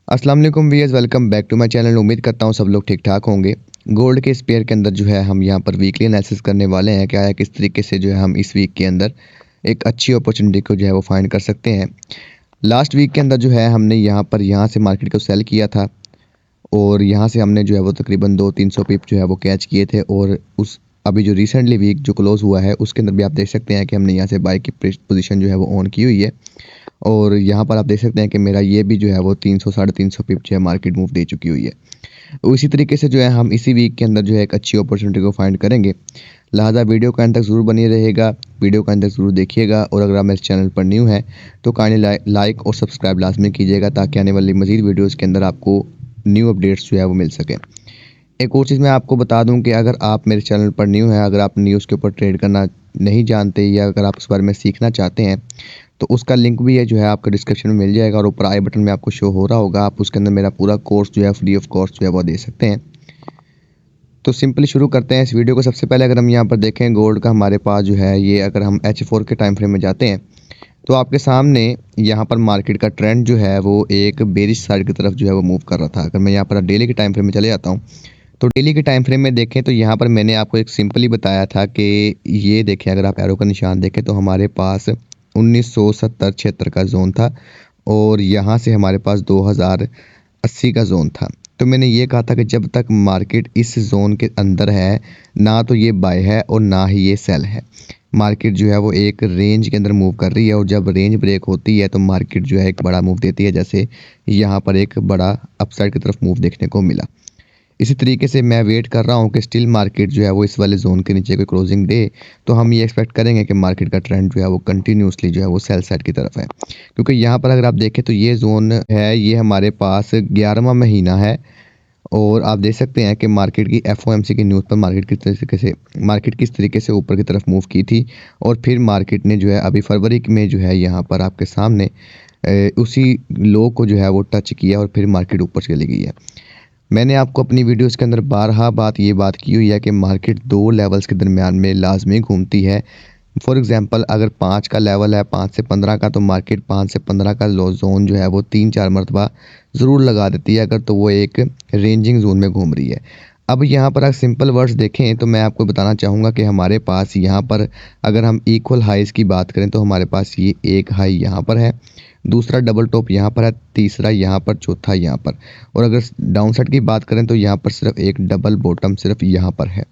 अस्सलाम वालेकुम viewers, welcome back to my channel. उम्मीद करता हूँ सब लोग ठीक ठाक होंगे। गोल्ड के इस पेयर के अंदर जो है हम यहाँ पर वीकली एनालिसिस करने वाले हैं क्या है किस तरीके से जो है हम इस वीक के अंदर एक अच्छी अपॉर्चुनिटी को जो है वो फाइंड कर सकते हैं। लास्ट वीक के अंदर जो है हमने यहाँ से मार्केट को सेल किया था और यहाँ से हमने जो है वो तकरीबन 200-300 पिप जो है वो कैच किए थे और उस अभी जो रिसेंटली वीक जो क्लोज़ हुआ है उसके अंदर भी आप देख सकते हैं कि हमने यहाँ से बाय की पोजीशन जो है वो ऑन की हुई है। और यहाँ पर आप देख सकते हैं कि मेरा ये भी जो है वो 300 साढ़े 300 पिप जो है मार्केट मूव दे चुकी हुई है। तो इसी तरीके से जो है हम इसी वीक के अंदर जो है एक अच्छी अपॉर्चुनिटी को फाइंड करेंगे। लिहाजा वीडियो का अंत तक ज़रूर बनी रहेगा, वीडियो का अंत तक ज़रूर देखिएगा और अगर आप मेरे चैनल पर न्यू हैं तो काइंडली लाइक और सब्सक्राइब लाजमी कीजिएगा ताकि आने वाली मज़ीद वीडियोज़ के अंदर आपको न्यू अपडेट्स जो है वो मिल सकें। एक और चीज़ मैं आपको बता दूं कि अगर आप मेरे चैनल पर न्यू हैं, अगर आप न्यूज़ के ऊपर ट्रेड करना नहीं जानते या अगर आप उस बारे में सीखना चाहते हैं तो उसका लिंक भी है जो है आपको डिस्क्रिप्शन में मिल जाएगा और ऊपर आई बटन में आपको शो हो रहा होगा। आप उसके अंदर मेरा पूरा कोर्स जो है फ्री ऑफ कॉस्ट जो है वो दे सकते हैं। तो सिंपली शुरू करते हैं इस वीडियो को। सबसे पहले अगर हम यहाँ पर देखें गोल्ड का हमारे पास जो है ये अगर हम H4 के टाइम फ्रेम में जाते हैं तो आपके सामने यहाँ पर मार्केट का ट्रेंड जो है वो एक बेरिश साइड की तरफ जो है वो मूव कर रहा था। अगर मैं यहाँ पर डेली के टाइम फ्रेम में चले जाता हूँ तो डेली के टाइम फ्रेम में देखें तो यहाँ पर मैंने आपको एक सिंपली बताया था कि ये देखें, अगर आप एरो का निशान देखें तो हमारे पास 1970-76 का जोन था और यहाँ से हमारे पास 2080 का जोन था। तो मैंने ये कहा था कि जब तक मार्केट इस जोन के अंदर है ना तो ये बाय है और ना ही ये सेल है। मार्केट जो है वो एक रेंज के अंदर मूव कर रही है और जब रेंज ब्रेक होती है तो मार्केट जो है एक बड़ा मूव देती है, जैसे यहाँ पर एक बड़ा अपसाइड की तरफ मूव देखने को मिला। इसी तरीके से मैं वेट कर रहा हूँ कि स्टिल मार्केट जो है वो इस वाले जोन के नीचे कोई क्लोजिंग दे तो हम ये एक्सपेक्ट करेंगे कि मार्केट का ट्रेंड जो है वो कंटिन्यूसली जो है वो सेल साइड की तरफ है। क्योंकि यहाँ पर अगर आप देखें तो ये जोन है, ये हमारे पास 11वां महीना है और आप देख सकते हैं कि मार्केट की FOMC की न्यूज़ पर मार्केट किस तरीके से ऊपर की तरफ मूव की थी और फिर मार्केट ने जो है अभी फरवरी में जो है यहाँ पर आपके सामने उसी लो को जो है वो टच किया और फिर मार्केट ऊपर चली गई है। मैंने आपको अपनी वीडियोस के अंदर बारहा बात की हुई है कि मार्केट दो लेवल्स के दरमियान में लाजमी घूमती है। फॉर एग्जांपल अगर 5 का लेवल है, 5 से 15 का, तो मार्केट 5 से 15 का लो जोन जो है वो 3-4 मरतबा ज़रूर लगा देती है अगर तो वो एक रेंजिंग जोन में घूम रही है। अब यहाँ पर अगर सिंपल वर्ड्स देखें तो मैं आपको बताना चाहूँगा कि हमारे पास यहाँ पर अगर हम इक्वल हाइज़ की बात करें तो हमारे पास ये एक हाई यहाँ पर है, दूसरा डबल टॉप यहाँ पर है, तीसरा यहाँ पर, चौथा यहाँ पर। और अगर डाउन साइड की बात करें तो यहाँ पर सिर्फ एक डबल बॉटम सिर्फ यहाँ पर है।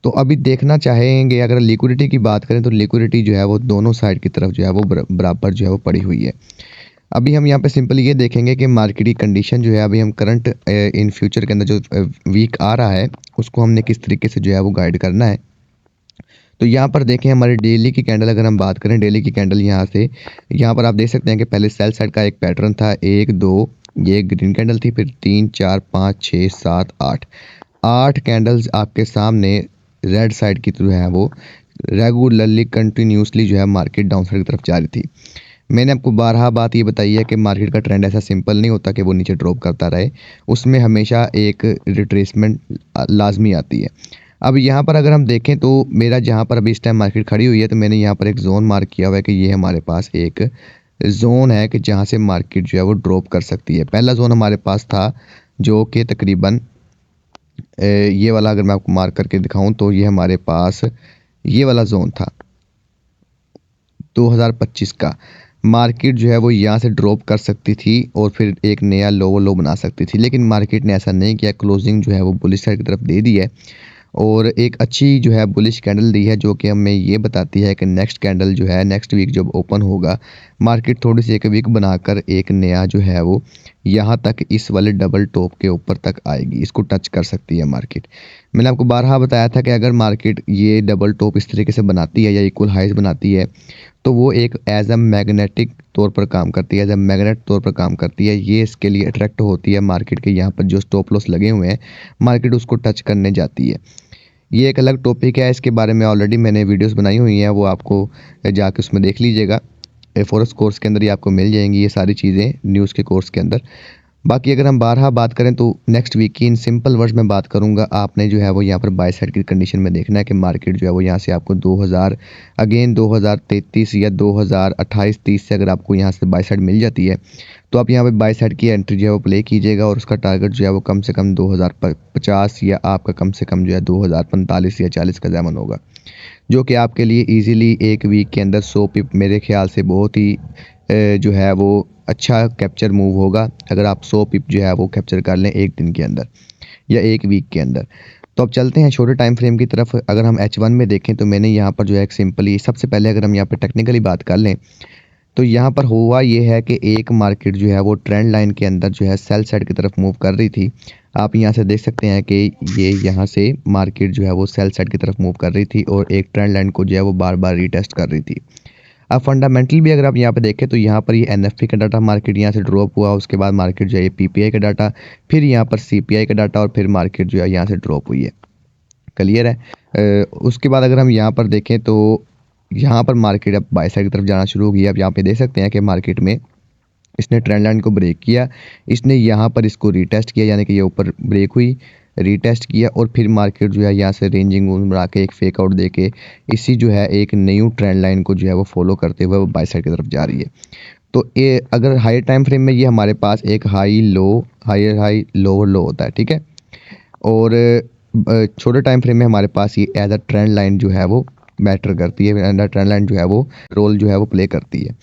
तो अभी देखना चाहेंगे अगर लिक्विडिटी की बात करें तो लिक्विडिटी जो है वो दोनों साइड की तरफ जो है वो बराबर जो है वो पड़ी हुई है। अभी हम यहाँ पे सिंपली ये देखेंगे कि मार्केट की कंडीशन जो है अभी हम करंट इन फ्यूचर के अंदर जो वीक आ रहा है उसको हमने किस तरीके से जो है वो गाइड करना है। तो यहाँ पर देखें हमारी डेली की कैंडल, अगर हम बात करें डेली की कैंडल यहाँ से यहाँ पर आप देख सकते हैं कि पहले सेल साइड का एक पैटर्न था, 1 2, ये ग्रीन कैंडल थी, फिर 3 4 5 6 7 8 कैंडल्स आपके सामने रेड साइड की जो है वो रेगुलरली कंटिन्यूसली जो है मार्केट डाउन साइड की तरफ जा रही थी। मैंने आपको बारहा बात ये बताई है कि मार्केट का ट्रेंड ऐसा सिंपल नहीं होता कि वो नीचे ड्रॉप करता रहे, उसमें हमेशा एक रिट्रेसमेंट लाजमी आती है। अब यहाँ पर अगर हम देखें तो मेरा जहाँ पर अभी इस टाइम मार्केट खड़ी हुई है तो मैंने यहाँ पर एक जोन मार्क किया हुआ है कि ये हमारे पास एक जोन है कि जहाँ से मार्केट जो है वो ड्रॉप कर सकती है। पहला जोन हमारे पास था जो कि तकरीबन ये वाला, अगर मैं आपको मार्क करके दिखाऊं तो ये हमारे पास ये वाला जोन था 2025 का। मार्केट जो है वो यहाँ से ड्रॉप कर सकती थी और फिर एक नया लो बना सकती थी, लेकिन मार्केट ने ऐसा नहीं किया। क्लोजिंग जो है वो बुलिश साइड की तरफ दे दी है और एक अच्छी जो है बुलिश कैंडल दी है जो कि हमें ये बताती है कि नेक्स्ट कैंडल जो है नेक्स्ट वीक जब ओपन होगा मार्केट थोड़ी सी एक वीक बनाकर एक नया जो है वो यहाँ तक इस वाले डबल टॉप के ऊपर तक आएगी, इसको टच कर सकती है मार्केट। मैंने आपको बारहा बताया था कि अगर मार्केट ये डबल टॉप इस तरीके से बनाती है या इक्वल हाइज बनाती है तो वो एक एज अ मैग्नेटिक तौर पर काम करती है, एज अ मैग्नेट तौर पर काम करती है। ये इसके लिए अट्रैक्ट होती है मार्केट के यहाँ पर जो स्टॉप लॉस लगे हुए हैं, मार्केट उसको टच करने जाती है। ये एक अलग टॉपिक है, इसके बारे में ऑलरेडी मैंने वीडियोस बनाई हुई हैं, वो आपको जाके उसमें देख लीजिएगा। फॉरेक्स कोर्स के अंदर ही आपको मिल जाएंगी ये सारी चीज़ें न्यूज़ के कोर्स के अंदर। बाकी अगर हम बारहा बात करें तो नेक्स्ट वीक की इन सिंपल वर्ड्स में बात करूंगा, आपने जो है वो यहाँ पर बाय साइड की कंडीशन में देखना है कि मार्केट जो है वो यहाँ से आपको 2033 या 2028-30 से अगर आपको यहाँ से बाय साइड मिल जाती है तो आप यहाँ पे बाय साइड की एंट्री जो है वो प्ले कीजिएगा और उसका टारगेट जो है वो कम से कम 2050 या आपका कम से कम जो है 2045 या 40 का ज़मन होगा, जो कि आपके लिए इजीली एक वीक के अंदर 100 पिप मेरे ख्याल से बहुत ही जो है वो अच्छा कैप्चर मूव होगा अगर आप 100 पिप जो है वो कैप्चर कर लें एक दिन के अंदर या एक वीक के अंदर। तो अब चलते हैं छोटे टाइम फ्रेम की तरफ। अगर हम H1 में देखें तो मैंने यहाँ पर जो है एक सिंपली, सबसे पहले अगर हम यहाँ पर टेक्निकली बात कर लें तो यहाँ पर हुआ ये है कि एक मार्केट जो है वो ट्रेंड लाइन के अंदर जो है सेल साइड की तरफ मूव कर रही थी। आप यहाँ से देख सकते हैं कि ये यहाँ से मार्केट जो है वो सेल साइड की तरफ मूव कर रही थी और एक ट्रेंड लाइन को जो है वो बार बार रीटेस्ट कर रही थी। अब फंडामेंटल भी अगर आप यहाँ पे देखें तो यहाँ पर ये NFP का डाटा मार्केट यहाँ से ड्रॉप हुआ, उसके बाद मार्केट जो है PPI का डाटा, फिर यहाँ पर CPI का डाटा और फिर मार्केट जो है यहाँ से ड्रॉप हुई है। क्लियर है। उसके बाद अगर हम यहाँ पर देखें तो यहाँ पर मार्केट अब बाय साइड की तरफ जाना शुरू हो गई। अब यहाँ पे देख सकते हैं कि मार्केट में इसने ट्रेंड लाइन को ब्रेक किया, इसने यहाँ पर इसको रीटेस्ट किया, यानी कि ये ऊपर ब्रेक हुई, रीटेस्ट किया और फिर मार्केट जो है यहाँ से रेंजिंग बना के एक फेक आउट दे के इसी जो है एक न्यू ट्रेंड लाइन को जो है वो फॉलो करते हुए वो बाय साइड की तरफ जा रही है। तो ये अगर हाई टाइम फ्रेम में ये हमारे पास एक high low higher high lower low होता है, ठीक है। और छोटे टाइम फ्रेम में हमारे पास ये एज अ ट्रेंड लाइन जो है वो मैटर करती है, एज अ ट्रेंड लाइन जो है वो रोल जो है वो प्ले करती है।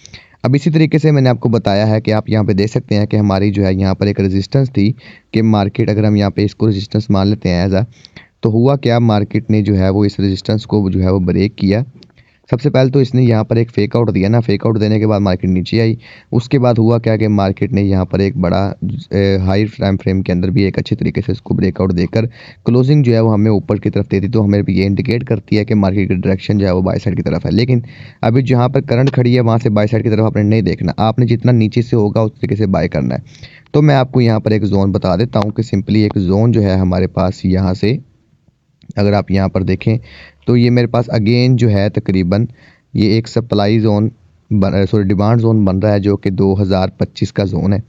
अब इसी तरीके से मैंने आपको बताया है कि आप यहाँ पे देख सकते हैं कि हमारी जो है यहाँ पर एक रेजिस्टेंस थी कि मार्केट, अगर हम यहाँ पे इसको रेजिस्टेंस मान लेते हैं एज अ, तो हुआ क्या, मार्केट ने जो है वो इस रेजिस्टेंस को जो है वो ब्रेक किया। सबसे पहले तो इसने यहाँ पर एक फेक आउट दिया ना, फेक आउट देने के बाद मार्केट नीचे आई। उसके बाद हुआ क्या कि मार्केट ने यहाँ पर एक बड़ा हाई टाइम फ्रेम के अंदर भी एक अच्छे तरीके से इसको ब्रेकआउट देकर क्लोजिंग जो है वो हमें ऊपर की तरफ देती, तो हमें ये इंडिकेट करती है कि मार्केट की डायरेक्शन जो है वो बाय साइड की तरफ है। लेकिन अभी जहाँ पर करंट खड़ी है वहाँ से बाय साइड की तरफ आपने नहीं देखना, आपने जितना नीचे से होगा उस तरीके से बाय करना है। तो मैं आपको यहाँ पर एक जोन बता देता हूँ कि सिंपली एक जोन जो है हमारे पास यहाँ से, अगर आप यहाँ पर देखें तो ये मेरे पास अगेन जो है तकरीबन ये एक सप्लाई जोन डिमांड जोन बन रहा है जो कि 2025 का जोन है।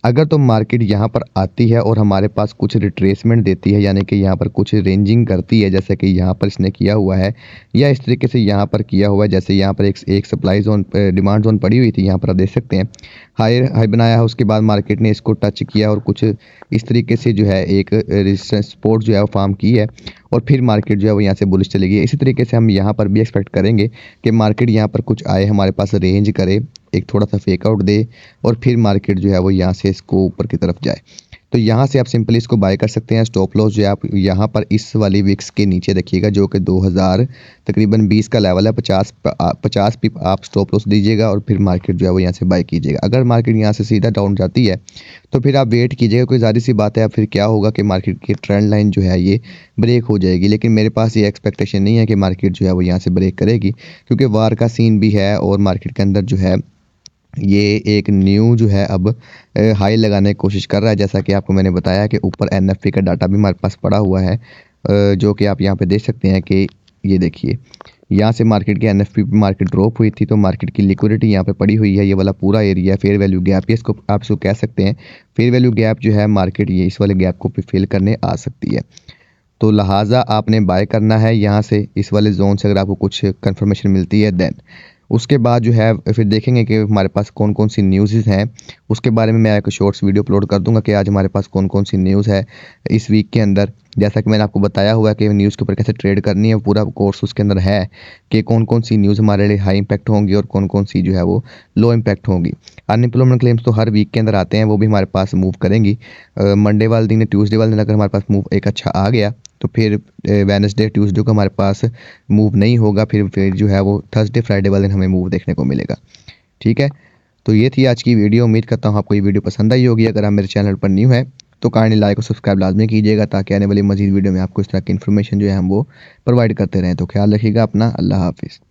अगर तो मार्केट यहाँ पर आती है और हमारे पास कुछ रिट्रेसमेंट देती है, यानी कि यहाँ पर कुछ रेंजिंग करती है जैसे कि यहाँ पर इसने किया हुआ है या इस तरीके से यहाँ पर किया हुआ है, जैसे यहाँ पर एक सप्लाई जोन डिमांड जोन पड़ी हुई थी, यहाँ पर आप देख सकते हैं हाई बनाया है, उसके बाद मार्केट ने इसको टच किया और कुछ इस तरीके से जो है एक रेजिस्टेंस सपोर्ट जो है वो फॉर्म की है और फिर मार्केट जो है वो यहाँ से बुलिश चली गई। इसी तरीके से हम यहाँ पर भी एक्सपेक्ट करेंगे कि मार्केट यहाँ पर कुछ आए, हमारे पास रेंज करे, एक थोड़ा सा फेक आउट दे और फिर मार्केट जो है वो यहाँ से इसको ऊपर की तरफ जाए। तो यहाँ से आप सिंपली इसको बाय कर सकते हैं। स्टॉप लॉस जो है आप यहाँ पर इस वाली विक्स के नीचे रखिएगा जो कि 2000 तकरीबन 20 का लेवल है। 50 पिप आप स्टॉप लॉस दीजिएगा और फिर मार्केट जो है वो यहाँ से बाय कीजिएगा। अगर मार्केट यहाँ से सीधा डाउन जाती है तो फिर आप वेट कीजिएगा, कोई ज़ाहिर सी बात है फिर क्या होगा कि मार्केट की ट्रेंड लाइन जो है ये ब्रेक हो जाएगी। लेकिन मेरे पास ये एक्सपेक्टेशन नहीं है कि मार्केट जो है वो यहाँ से ब्रेक करेगी, क्योंकि वार का सीन भी है और मार्केट के अंदर जो है ये एक न्यू जो है अब हाई लगाने की कोशिश कर रहा है। जैसा कि आपको मैंने बताया कि ऊपर NFP का डाटा भी हमारे पास पड़ा हुआ है, जो कि आप यहाँ पे देख सकते हैं कि ये देखिए यहाँ से मार्केट के NFP पे मार्केट ड्रॉप हुई थी, तो मार्केट की लिक्विडिटी यहाँ पे पड़ी हुई है। ये वाला पूरा एरिया फेयर वैल्यू गैप, ये इसको आप इसको कह सकते हैं फेयर वैल्यू गैप जो है, मार्केट ये इस वाले गैप को फिल करने आ सकती है। तो लिहाजा आपने बाय करना है यहाँ से, इस वाले जोन से अगर आपको कुछ कंफर्मेशन मिलती है देन उसके बाद जो है फिर देखेंगे कि हमारे पास कौन कौन सी न्यूज़ हैं। उसके बारे में मैं एक शॉर्ट्स वीडियो अपलोड कर दूंगा कि आज हमारे पास कौन कौन सी न्यूज़ है इस वीक के अंदर। जैसा कि मैंने आपको बताया हुआ है कि न्यूज़ के ऊपर कैसे ट्रेड करनी है, पूरा कोर्स उसके अंदर है कि कौन कौन सी न्यूज़ हमारे लिए हाई इम्पैक्ट होंगी और कौन कौन सी जो है वो लो इम्पैक्ट होंगी। अनएम्प्लॉयमेंट क्लेम्स तो हर वीक के अंदर आते हैं, वो भी हमारे पास मूव करेंगी। मंडे वाले दिन, ट्यूसडे वाले दिन अगर हमारे पास मूव एक अच्छा आ गया तो फिर वेडनेसडे ट्यूसडे को हमारे पास मूव नहीं होगा, फिर जो है वो थर्सडे फ्राइडे वाले दिन हमें मूव देखने को मिलेगा। ठीक है, तो ये थी आज की वीडियो। उम्मीद करता हूँ आपको ये वीडियो पसंद आई होगी। अगर आप मेरे चैनल पर न्यू है तो काइंडली लाइक और सब्सक्राइब लाजमी कीजिएगा ताकि आने वाली मजीद वीडियो में आपको इस तरह की इन्फॉर्मेशन जो है हम वो प्रोवाइड करते रहें। तो ख्याल रखिएगा अपना। अल्लाह हाफिज़।